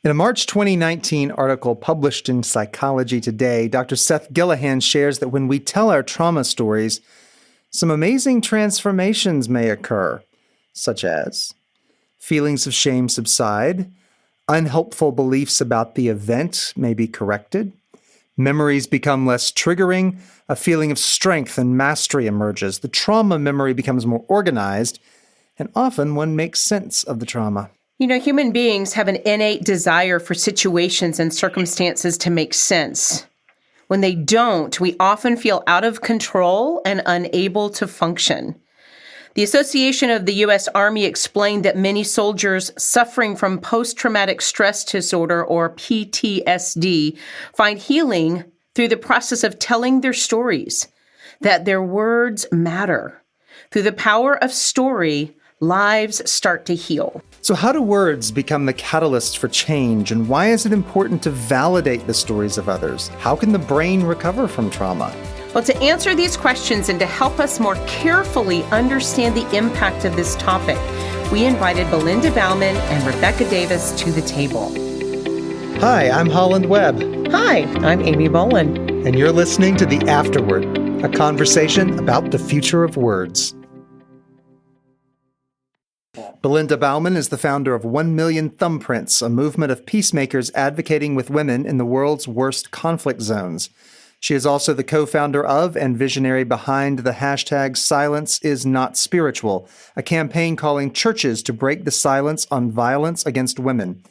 In a March 2019 article published in Psychology Today, Dr. Seth Gillihan shares that when we tell our trauma stories, some amazing transformations may occur, such as feelings of shame subside, unhelpful beliefs about the event may be corrected, memories become less triggering, a feeling of strength and mastery emerges, the trauma memory becomes more organized, and often one makes sense of the trauma. Human beings have an innate desire for situations and circumstances to make sense. When they don't, we often feel out of control and unable to function. The Association of the U.S. Army explained that many soldiers suffering from post-traumatic stress disorder, or PTSD, find healing through the process of telling their stories, that their words matter. Through the power of story, lives start to heal. So how do words become the catalyst for change, and why is it important to validate the stories of others? How can the brain recover from trauma? Well, to answer these questions and to help us more carefully understand the impact of this topic, we invited Belinda Bauman and Rebecca Davis to the table. Hi, I'm Holland Webb. Hi, I'm Amy Holland. And you're listening to The Afterword, a conversation about the future of words. Belinda Bauman is the founder of 1 Million Thumbprints, a movement of peacemakers advocating with women in the world's worst conflict zones. She is also the co-founder of and visionary behind the hashtag Silence is Not Spiritual, a campaign calling churches to break the silence on violence against women.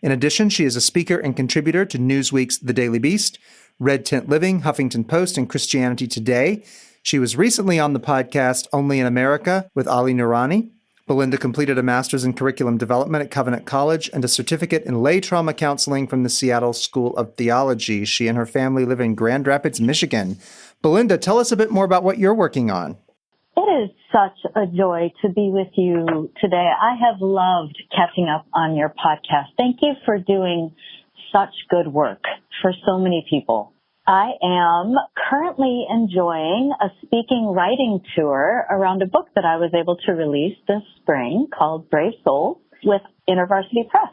In addition, she is a speaker and contributor to Newsweek's The Daily Beast, Red Tent Living, Huffington Post, and Christianity Today. She was recently on the podcast Only in America with Ali Noorani. Belinda completed a master's in curriculum development at Covenant College and a certificate in lay trauma counseling from the Seattle School of Theology. She and her family live in Grand Rapids, Michigan. Belinda, tell us a bit more about what you're working on. It is such a joy to be with you today. I have loved catching up on your podcast. Thank you for doing such good work for so many people. I am currently enjoying a speaking writing tour around a book that I was able to release this spring called Brave Souls with InterVarsity Press.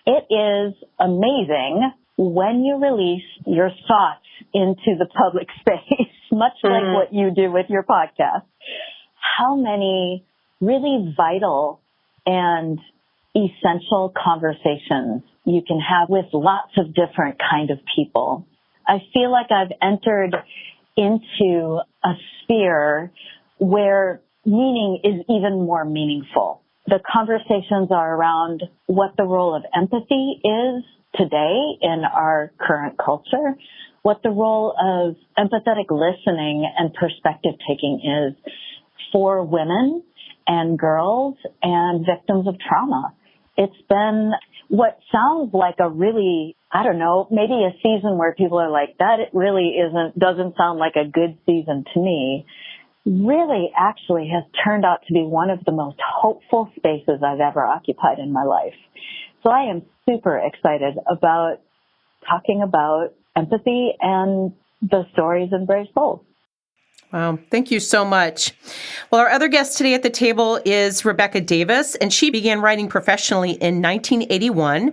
It is amazing when you release your thoughts into the public space, much like what you do with your podcast, how many really vital and essential conversations you can have with lots of different kind of people. I feel like I've entered into a sphere where meaning is even more meaningful. The conversations are around what the role of empathy is today in our current culture, what the role of empathetic listening and perspective taking is for women and girls and victims of trauma. It's been what sounds like a really, maybe a season where people are like, that it really doesn't sound like a good season to me, really actually has turned out to be one of the most hopeful spaces I've ever occupied in my life. So I am super excited about talking about empathy and the stories in Brave Souls. Wow. Thank you so much. Well, our other guest today at the table is Rebecca Davis, and she began writing professionally in 1981,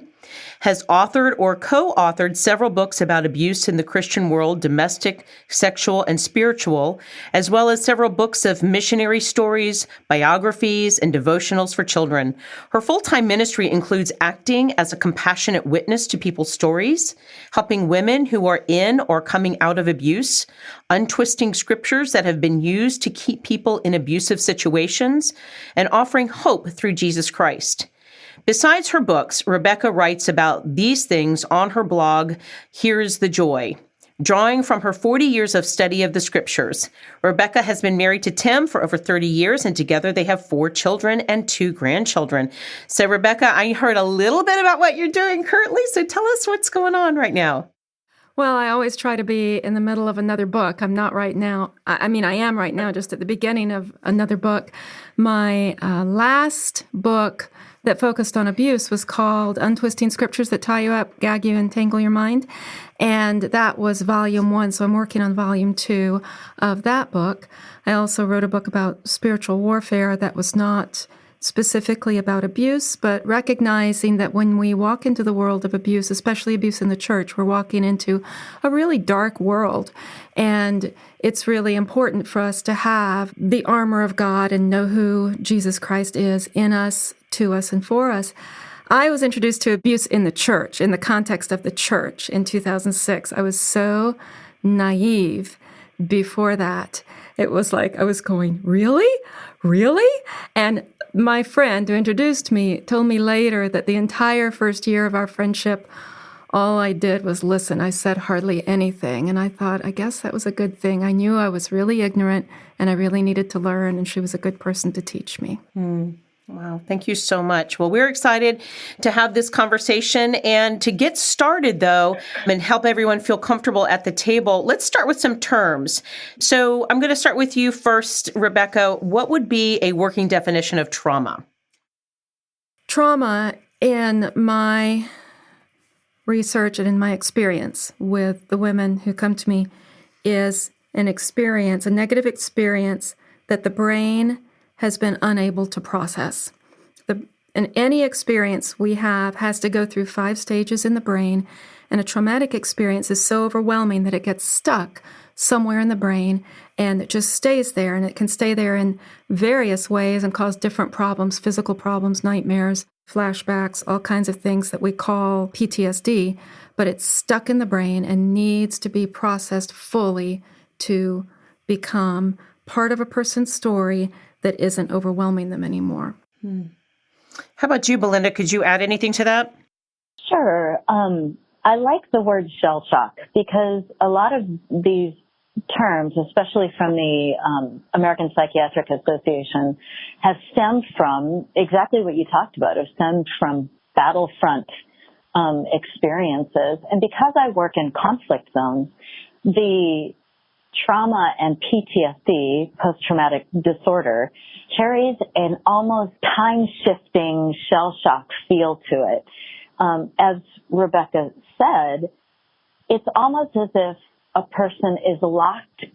has authored or co-authored several books about abuse in the Christian world, domestic, sexual, and spiritual, as well as several books of missionary stories, biographies, and devotionals for children. Her full-time ministry includes acting as a compassionate witness to people's stories, helping women who are in or coming out of abuse, untwisting scriptures that have been used to keep people in abusive situations, and offering hope through Jesus Christ. Besides her books, Rebecca writes about these things on her blog, Here's the Joy. Drawing from her 40 years of study of the scriptures, Rebecca has been married to Tim for over 30 years, and together they have 4 children and 2 grandchildren. So, Rebecca, I heard a little bit about what you're doing currently, so tell us what's going on right now. Well, I always try to be in the middle of another book. I'm not right now. I am right now, just at the beginning of another book. My last book that focused on abuse was called Untwisting Scriptures That Tie You Up, Gag You, and Tangle Your Mind. And that was volume 1, so I'm working on volume 2 of that book. I also wrote a book about spiritual warfare that was not specifically about abuse, but recognizing that when we walk into the world of abuse, especially abuse in the church, we're walking into a really dark world. And it's really important for us to have the armor of God and know who Jesus Christ is in us, to us, and for us. I was introduced to abuse in the church, in the context of the church, in 2006. I was so naive before that. It was like I was going, really? Really? And my friend who introduced me told me later that the entire first year of our friendship, all I did was listen. I said hardly anything. And I thought, I guess that was a good thing. I knew I was really ignorant and I really needed to learn, and she was a good person to teach me. Wow. Thank you so much. Well, we're excited to have this conversation, and to get started, though, and help everyone feel comfortable at the table, let's start with some terms. So I'm going to start with you first, Rebecca. What would be a working definition of trauma? Trauma, in my research and in my experience with the women who come to me, is an experience, a negative experience that the brain has been unable to process. And any experience we have has to go through 5 stages in the brain, and a traumatic experience is so overwhelming that it gets stuck somewhere in the brain, and it just stays there, and it can stay there in various ways and cause different problems, physical problems, nightmares, flashbacks, all kinds of things that we call PTSD, but it's stuck in the brain and needs to be processed fully to become part of a person's story that isn't overwhelming them anymore. How about you, Belinda? Could you add anything to that? Sure. I like the word shell shock because a lot of these terms, especially from the American Psychiatric Association, have stemmed from exactly what you talked about, have stemmed from battlefront experiences. And because I work in conflict zones, the trauma and PTSD, post-traumatic disorder, carries an almost time-shifting shell shock feel to it. As Rebecca said, it's almost as if a person is locked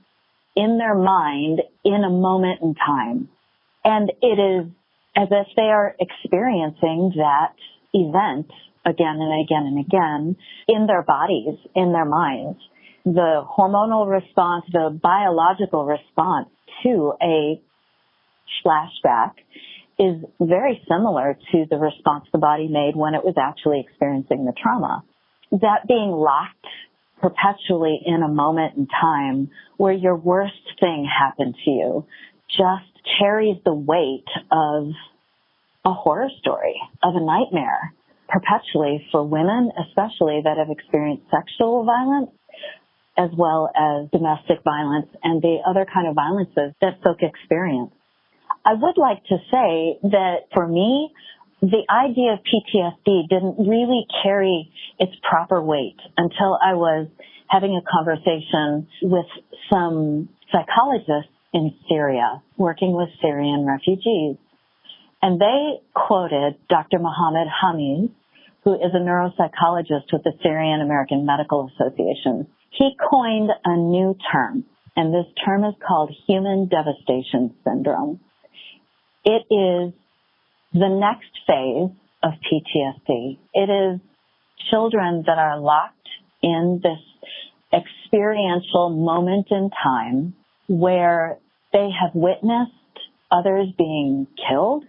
in their mind in a moment in time. And it is as if they are experiencing that event again and again and again in their bodies, in their minds. The hormonal response, the biological response to a flashback is very similar to the response the body made when it was actually experiencing the trauma. That being locked perpetually in a moment in time where your worst thing happened to you just carries the weight of a horror story, of a nightmare, perpetually for women, especially that have experienced sexual violence, as well as domestic violence and the other kind of violences that folk experience. I would like to say that for me, the idea of PTSD didn't really carry its proper weight until I was having a conversation with some psychologists in Syria, working with Syrian refugees. And they quoted Dr. Mohammed Hamid, who is a neuropsychologist with the Syrian American Medical Association. He coined a new term, and this term is called human devastation syndrome. It is the next phase of PTSD. It is children that are locked in this experiential moment in time where they have witnessed others being killed,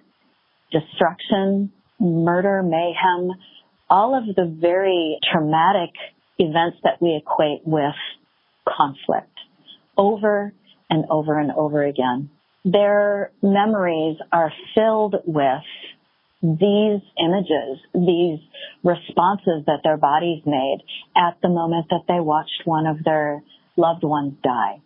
destruction, murder, mayhem, all of the very traumatic events that we equate with conflict over and over and over again. Their memories are filled with these images, these responses that their bodies made at the moment that they watched one of their loved ones die.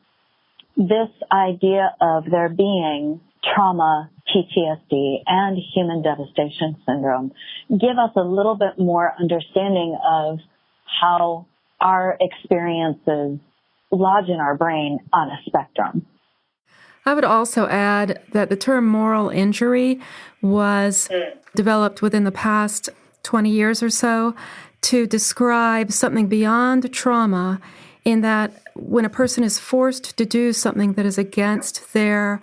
This idea of there being trauma, PTSD, and human devastation syndrome give us a little bit more understanding of how our experiences lodge in our brain on a spectrum. I would also add that the term moral injury was developed within the past 20 years or so to describe something beyond trauma, in that when a person is forced to do something that is against their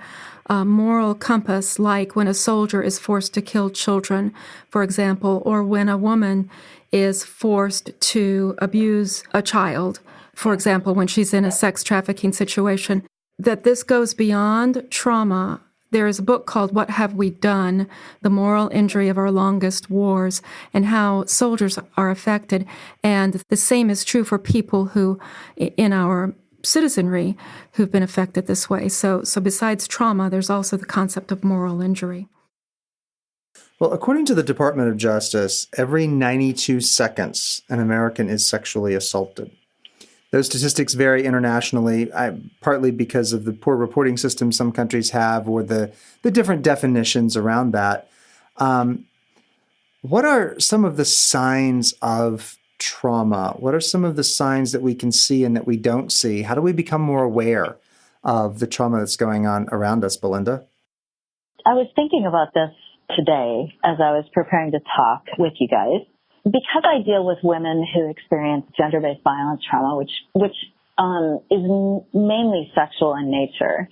moral compass, like when a soldier is forced to kill children, for example, or when a woman is forced to abuse a child, for example, when she's in a sex trafficking situation, that this goes beyond trauma. There is a book called What Have We Done? The Moral Injury of Our Longest Wars, and how soldiers are affected. And the same is true for people who, in our citizenry, who've been affected this way. So besides trauma, there's also the concept of moral injury. Well, according to the Department of Justice, every 92 seconds, an American is sexually assaulted. Those statistics vary internationally, partly because of the poor reporting system some countries have or the different definitions around that. What are some of the signs of trauma? What are some of the signs that we can see and that we don't see? How do we become more aware of the trauma that's going on around us, Belinda? I was thinking about this today as I was preparing to talk with you guys. Because I deal with women who experience gender-based violence trauma, which is mainly sexual in nature,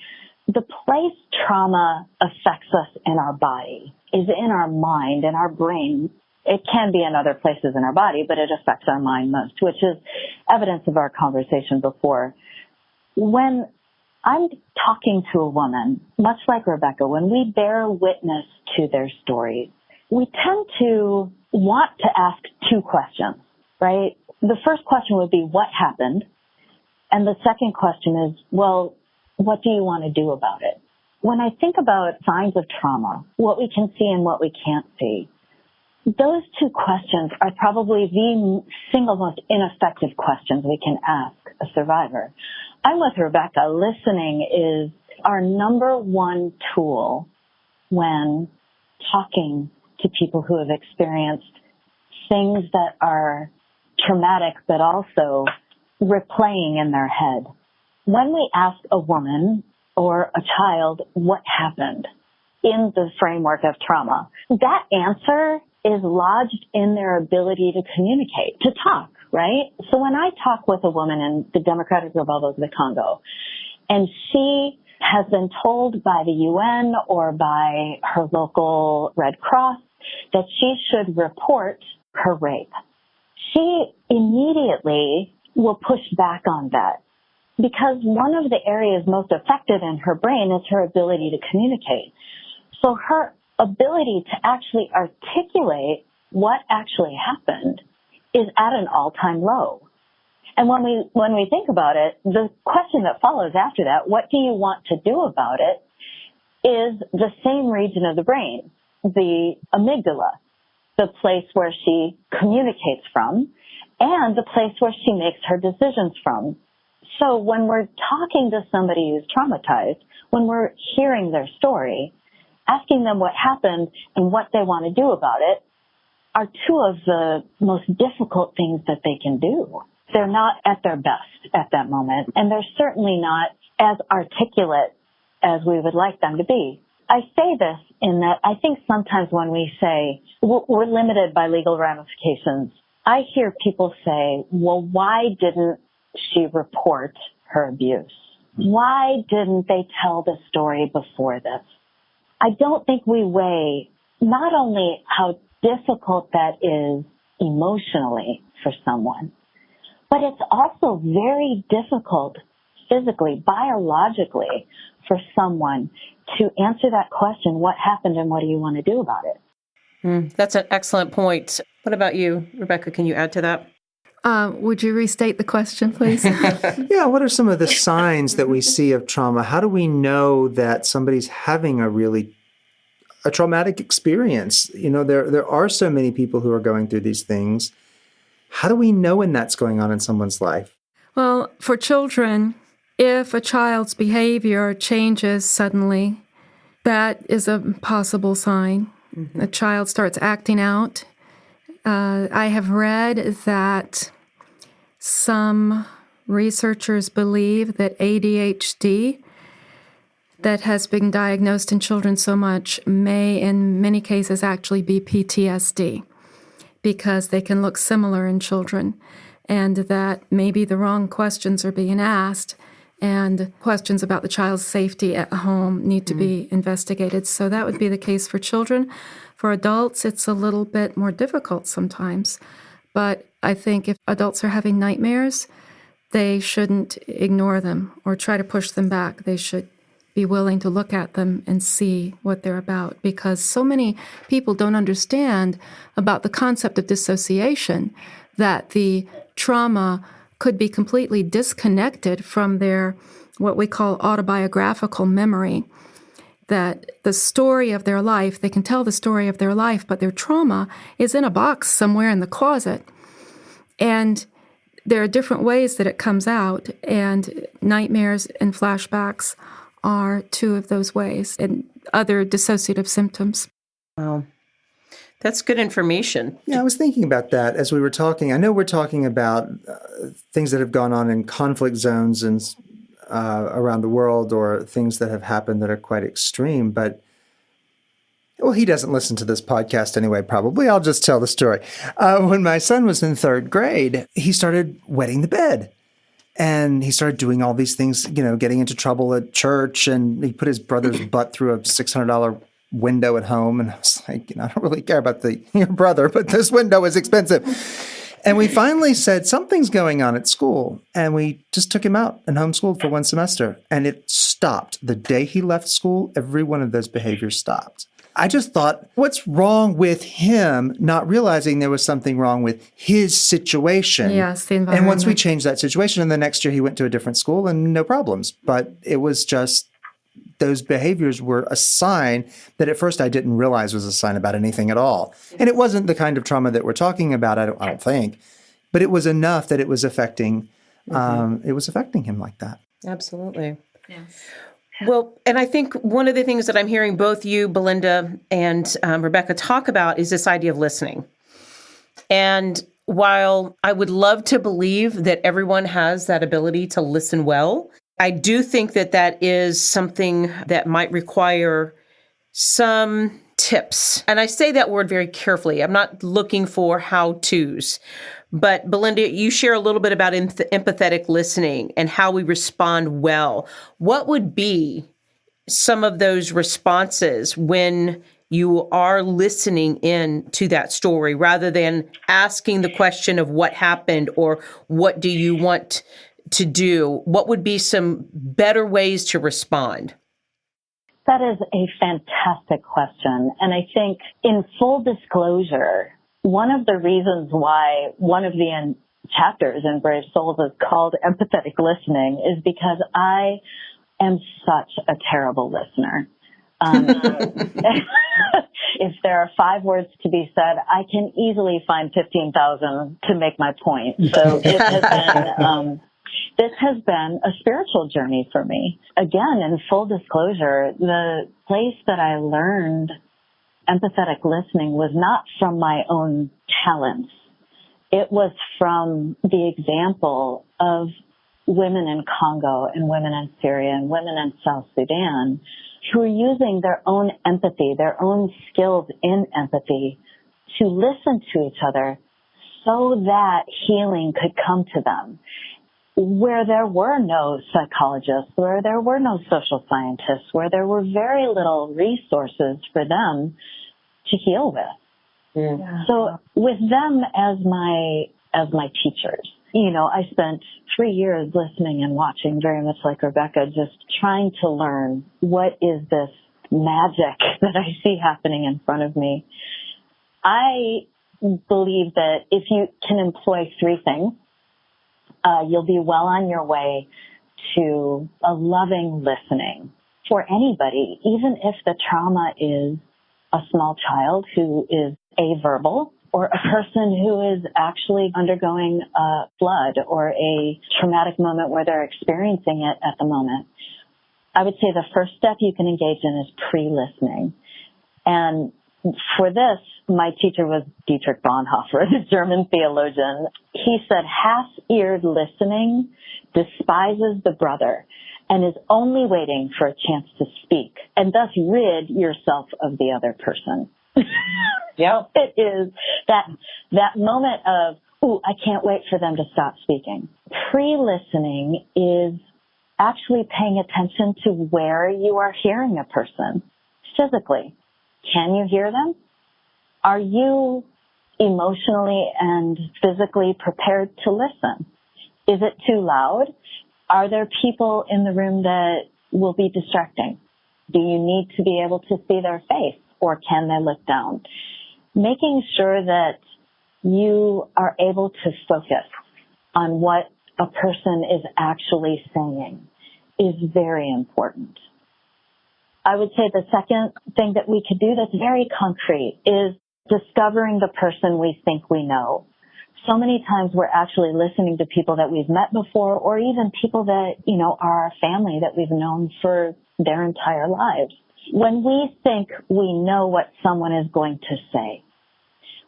the place trauma affects us in our body is in our mind and our brain. It can be in other places in our body, but it affects our mind most, which is evidence of our conversation before. When I'm talking to a woman, much like Rebecca, when we bear witness to their stories, we tend to want to ask two questions, right? The first question would be, what happened? And the second question is, well, what do you want to do about it? When I think about signs of trauma, what we can see and what we can't see, those two questions are probably the single most ineffective questions we can ask a survivor. I'm with Rebecca. Listening is our number one tool when talking to people who have experienced things that are traumatic but also replaying in their head. When we ask a woman or a child what happened in the framework of trauma, that answer is lodged in their ability to communicate, to talk, right? So when I talk with a woman in the Democratic Republic of the Congo, and she has been told by the UN or by her local Red Cross that she should report her rape, she immediately will push back on that because one of the areas most affected in her brain is her ability to communicate. So her ability to actually articulate what actually happened is at an all-time low. And when we think about it, the question that follows after that, what do you want to do about it, is the same region of the brain, the amygdala, the place where she communicates from, and the place where she makes her decisions from. So when we're talking to somebody who's traumatized, when we're hearing their story, asking them what happened and what they want to do about it are two of the most difficult things that they can do. They're not at their best at that moment, and they're certainly not as articulate as we would like them to be. I say this in that I think sometimes when we say we're limited by legal ramifications, I hear people say, well, why didn't she report her abuse? Why didn't they tell the story before this? I don't think we weigh not only how difficult that is emotionally for someone, but it's also very difficult physically, biologically, for someone to answer that question, what happened and what do you want to do about it? That's an excellent point. What about you, Rebecca? Can you add to that? Would you restate the question, please? Yeah, what are some of the signs that we see of trauma? How do we know that somebody's having a traumatic experience? You know, there are so many people who are going through these things. How do we know when that's going on in someone's life? Well, for children, if a child's behavior changes suddenly, that is a possible sign. A child starts acting out. I have read that some researchers believe that ADHD that has been diagnosed in children so much may, in many cases, actually be PTSD because they can look similar in children, and that maybe the wrong questions are being asked and questions about the child's safety at home need to be investigated. So that would be the case for children. For adults, it's a little bit more difficult sometimes. But I think if adults are having nightmares, they shouldn't ignore them or try to push them back. They should be willing to look at them and see what they're about, because so many people don't understand about the concept of dissociation, that the trauma could be completely disconnected from their, what we call autobiographical memory, that the story of their life, they can tell the story of their life, but their trauma is in a box somewhere in the closet. And there are different ways that it comes out, and nightmares and flashbacks are two of those ways, and other dissociative symptoms. Wow. That's good information. Yeah, I was thinking about that as we were talking. I know we're talking about things that have gone on in conflict zones and around the world, or things that have happened that are quite extreme, but well, he doesn't listen to this podcast anyway, probably. I'll just tell the story. When my son was in 3rd grade, he started wetting the bed. And he started doing all these things, getting into trouble at church. And he put his brother's butt through a $600 window at home. And I was like, I don't really care about your brother, but this window is expensive. And we finally said, something's going on at school. And we just took him out and homeschooled for 1 semester. And it stopped. The day he left school, every one of those behaviors stopped. I just thought, what's wrong with him not realizing there was something wrong with his situation? Yes, the environment. And once we changed that situation, and the next year he went to a different school and no problems. But it was just, those behaviors were a sign that at first I didn't realize was a sign about anything at all. And it wasn't the kind of trauma that we're talking about, I don't think. But it was enough that it was affecting him like that. Absolutely. Yes. Well, and I think one of the things that I'm hearing both you, Belinda, and Rebecca talk about is this idea of listening. And while I would love to believe that everyone has that ability to listen well, I do think that that is something that might require some tips. And I say that word very carefully. I'm not looking for how-tos. But Belinda, you share a little bit about empathetic listening and how we respond well. What would be some of those responses when you are listening in to that story rather than asking the question of what happened or what do you want to do? What would be some better ways to respond? That is a fantastic question. And I think in full disclosure, one of the reasons why one of the chapters in Brave Souls is called Empathetic Listening is because I am such a terrible listener. If there are 5 words to be said, I can easily find 15,000 to make my point. So it has been, this has been a spiritual journey for me. Again, in full disclosure, the place that I learned empathetic listening was not from my own talents. It was from the example of women in Congo and women in Syria and women in South Sudan who are using their own empathy, their own skills in empathy to listen to each other so that healing could come to them. Where there were no psychologists, where there were no social scientists, where there were very little resources for them to heal with. Yeah. So with them as my teachers, I spent 3 years listening and watching, very much like Rebecca, just trying to learn what is this magic that I see happening in front of me. I believe that if you can employ 3 things, you'll be well on your way to a loving listening for anybody, even if the trauma is a small child who is averbal, or a person who is actually undergoing a flood or a traumatic moment where they're experiencing it at the moment. I would say the first step you can engage in is pre-listening. And for this, my teacher was Dietrich Bonhoeffer, the German theologian. He said, half-eared listening despises the brother and is only waiting for a chance to speak, and thus rid yourself of the other person. Yeah, it is that moment of, ooh, I can't wait for them to stop speaking. Pre-listening is actually paying attention to where you are hearing a person physically. Can you hear them? Are you emotionally and physically prepared to listen? Is it too loud? Are there people in the room that will be distracting? Do you need to be able to see their face, or can they look down? Making sure that you are able to focus on what a person is actually saying is very important. I would say the second thing that we could do that's very concrete is discovering the person we think we know. So many times we're actually listening to people that we've met before, or even people that, are our family that we've known for their entire lives. When we think we know what someone is going to say,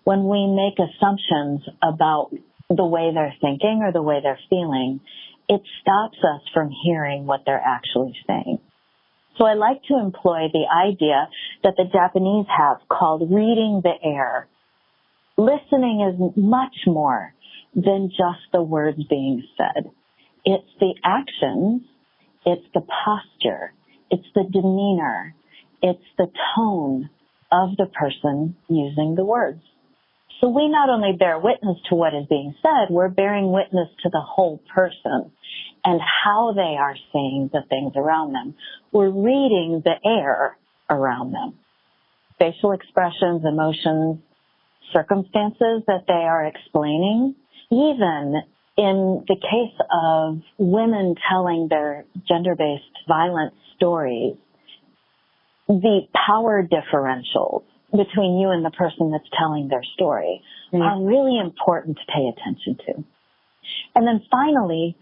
when we make assumptions about the way they're thinking or the way they're feeling, it stops us from hearing what they're actually saying. So I like to employ the idea that the Japanese have called reading the air. Listening is much more than just the words being said. It's the actions, it's the posture, it's the demeanor, it's the tone of the person using the words. So we not only bear witness to what is being said, we're bearing witness to the whole person and how they are saying the things around them. We're reading the air around them. Facial expressions, emotions, circumstances that they are explaining. Even in the case of women telling their gender-based violence stories, the power differentials between you and the person that's telling their story are really important to pay attention to. And then finally,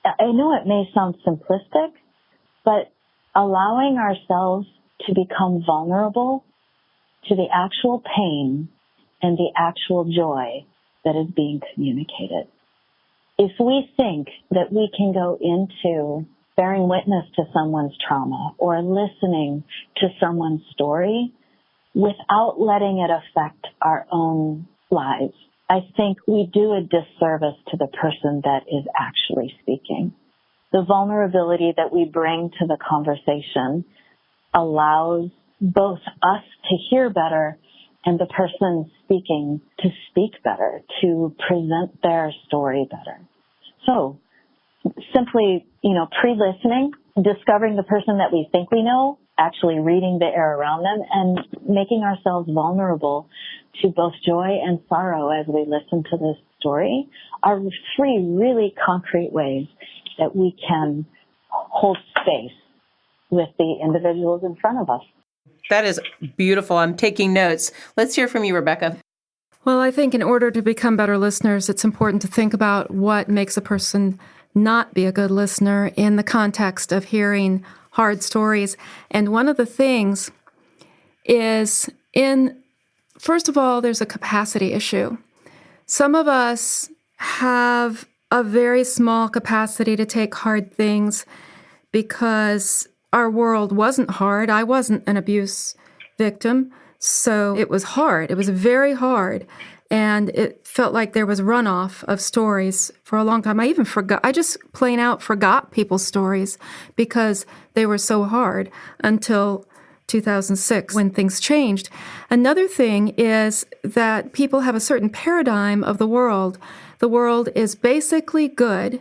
I know it may sound simplistic, but allowing ourselves to become vulnerable to the actual pain and the actual joy that is being communicated. If we think that we can go into bearing witness to someone's trauma or listening to someone's story without letting it affect our own lives, I think we do a disservice to the person that is actually speaking. The vulnerability that we bring to the conversation allows both us to hear better and the person speaking to speak better, to present their story better. So simply, pre-listening, discovering the person that we think we know, actually reading the air around them, and making ourselves vulnerable to both joy and sorrow as we listen to this story are three really concrete ways that we can hold space with the individuals in front of us. That is beautiful. I'm taking notes. Let's hear from you, Rebecca. Well, I think in order to become better listeners, it's important to think about what makes a person not be a good listener in the context of hearing hard stories. And one of the things is first of all, there's a capacity issue. Some of us have a very small capacity to take hard things because our world wasn't hard. I wasn't an abuse victim, so it was hard. It was very hard. And it felt like there was runoff of stories for a long time. I just plain out forgot people's stories because they were so hard until 2006 when things changed. Another thing is that people have a certain paradigm of the world. The world is basically good.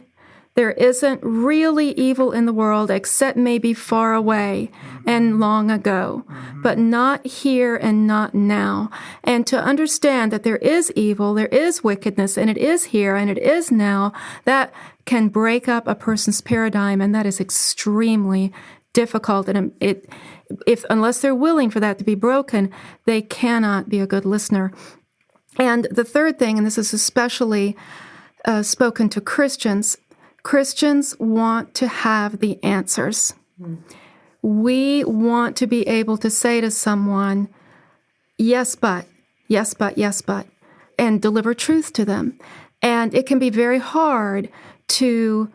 There isn't really evil in the world except maybe far away and long ago, but not here and not now. And to understand that there is evil, there is wickedness, and it is here and it is now, that can break up a person's paradigm, and that is extremely difficult. And unless they're willing for that to be broken, they cannot be a good listener. And the third thing, and this is especially spoken to Christians want to have the answers. We want to be able to say to someone, yes, but, yes, but, yes, but, and deliver truth to them. And it can be very hard to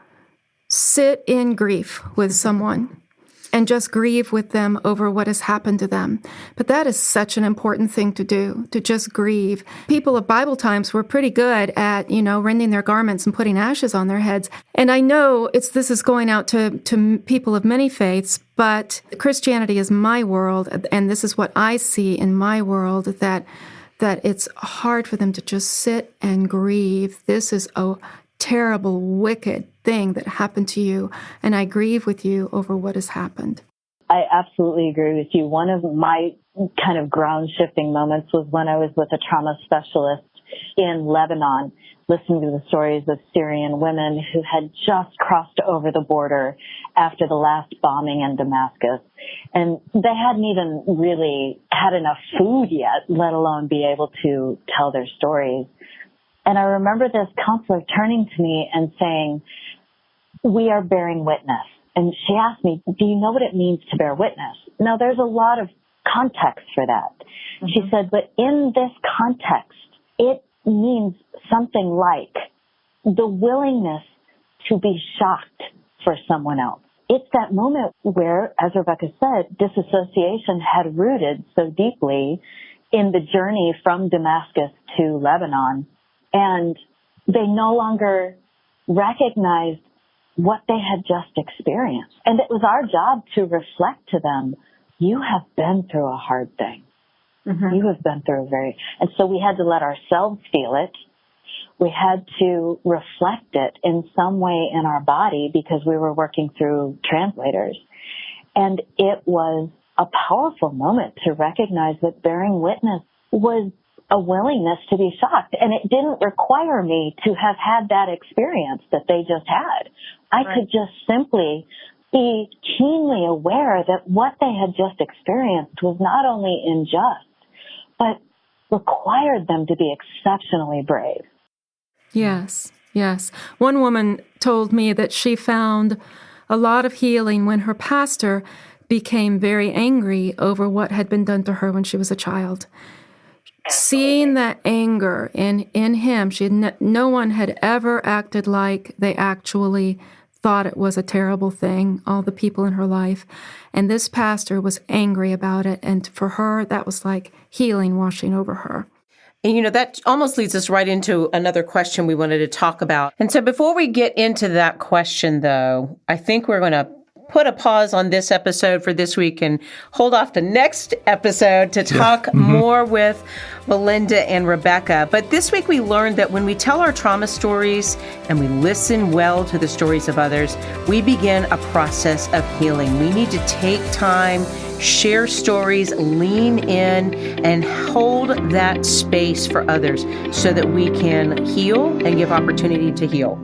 sit in grief with someone and just grieve with them over what has happened to them. But that is such an important thing to do, to just grieve. People of Bible times were pretty good at, rending their garments and putting ashes on their heads. And I know this is going out to people of many faiths, but Christianity is my world, and this is what I see in my world, that it's hard for them to just sit and grieve. This is a terrible, wicked thing that happened to you, and I grieve with you over what has happened. I absolutely agree with you. One of my kind of ground-shifting moments was when I was with a trauma specialist in Lebanon, listening to the stories of Syrian women who had just crossed over the border after the last bombing in Damascus. And they hadn't even really had enough food yet, let alone be able to tell their stories. And I remember this counselor turning to me and saying, "We are bearing witness." And she asked me, "Do you know what it means to bear witness?" Now, there's a lot of context for that. Mm-hmm. She said, but in this context, it means something like the willingness to be shocked for someone else. It's that moment where, as Rebecca said, disassociation had rooted so deeply in the journey from Damascus to Lebanon, and they no longer recognized what they had just experienced. And it was our job to reflect to them, you have been through a hard thing. Mm-hmm. You have been through and so we had to let ourselves feel it. We had to reflect it in some way in our body because we were working through translators. And it was a powerful moment to recognize that bearing witness was a willingness to be shocked. And it didn't require me to have had that experience that they just had. I could just simply be keenly aware that what they had just experienced was not only unjust, but required them to be exceptionally brave. Yes, yes. One woman told me that she found a lot of healing when her pastor became very angry over what had been done to her when she was a child. Seeing that anger in him, no one had ever acted like they actually thought it was a terrible thing, all the people in her life. And this pastor was angry about it. And for her, that was like healing washing over her. And, that almost leads us right into another question we wanted to talk about. And so before we get into that question, though, I think we're going to put a pause on this episode for this week and hold off to next episode to talk more with Belinda and Rebecca. But this week we learned that when we tell our trauma stories and we listen well to the stories of others, we begin a process of healing. We need to take time, share stories, lean in, and hold that space for others so that we can heal and give opportunity to heal.